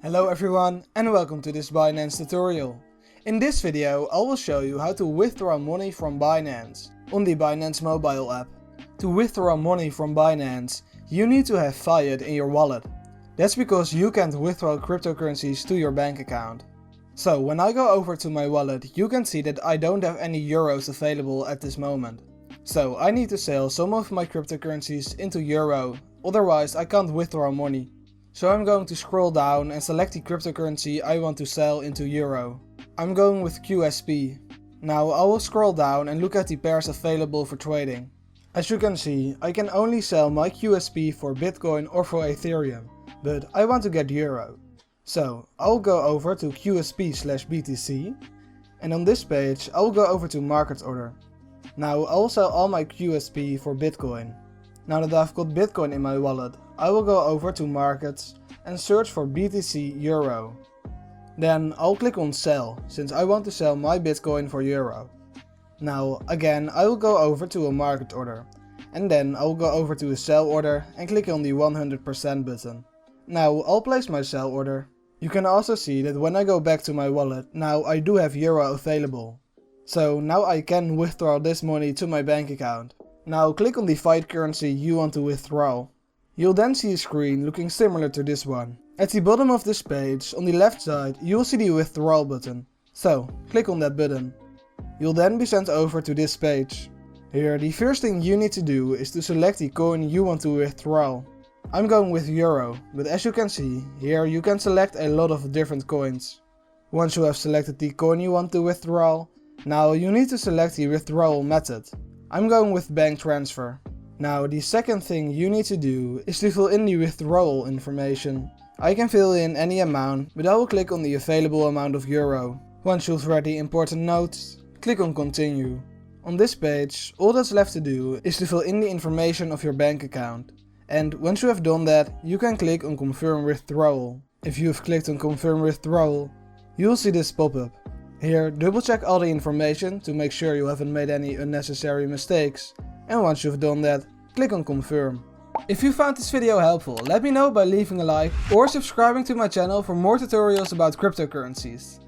Hello everyone and welcome to this Binance tutorial. In this video I will show you how to withdraw money from Binance on the Binance mobile app. To withdraw money from Binance, you need to have Fiat in your wallet. That's because you can't withdraw cryptocurrencies to your bank account. So when I go over to my wallet, you can see that I don't have any euros available at this moment. So I need to sell some of my cryptocurrencies into euro, otherwise I can't withdraw money. So I'm going to scroll down and select the cryptocurrency I want to sell into euro. I'm going with QSP. Now I will scroll down and look at the pairs available for trading. As you can see, I can only sell my QSP for Bitcoin or for Ethereum, but I want to get euro. So I'll go over to QSP/BTC, and on this page I will go over to market order. Now I will sell all my QSP for Bitcoin. Now that I've got Bitcoin in my wallet, I will go over to markets and search for BTC Euro. Then I'll click on sell, since I want to sell my Bitcoin for euro. Now again I will go over to a market order, and then I will go over to a sell order and click on the 100% button. Now I'll place my sell order. You can also see that when I go back to my wallet, now I do have euro available. So now I can withdraw this money to my bank account. Now click on the fiat currency you want to withdraw. You'll then see a screen looking similar to this one. At the bottom of this page, on the left side, you will see the withdrawal button. So click on that button. You'll then be sent over to this page. Here the first thing you need to do is to select the coin you want to withdraw. I'm going with euro, but as you can see, here you can select a lot of different coins. Once you have selected the coin you want to withdraw, now you need to select the withdrawal method. I'm going with bank transfer. Now the second thing you need to do is to fill in the withdrawal information. I can fill in any amount, but I will click on the available amount of euro. Once you've read the important notes, click on continue. On this page, all that's left to do is to fill in the information of your bank account. And once you have done that, you can click on confirm withdrawal. If you have clicked on confirm withdrawal, you'll see this pop up. Here, double check all the information to make sure you haven't made any unnecessary mistakes. And once you've done that, click on confirm. If you found this video helpful, let me know by leaving a like or subscribing to my channel for more tutorials about cryptocurrencies.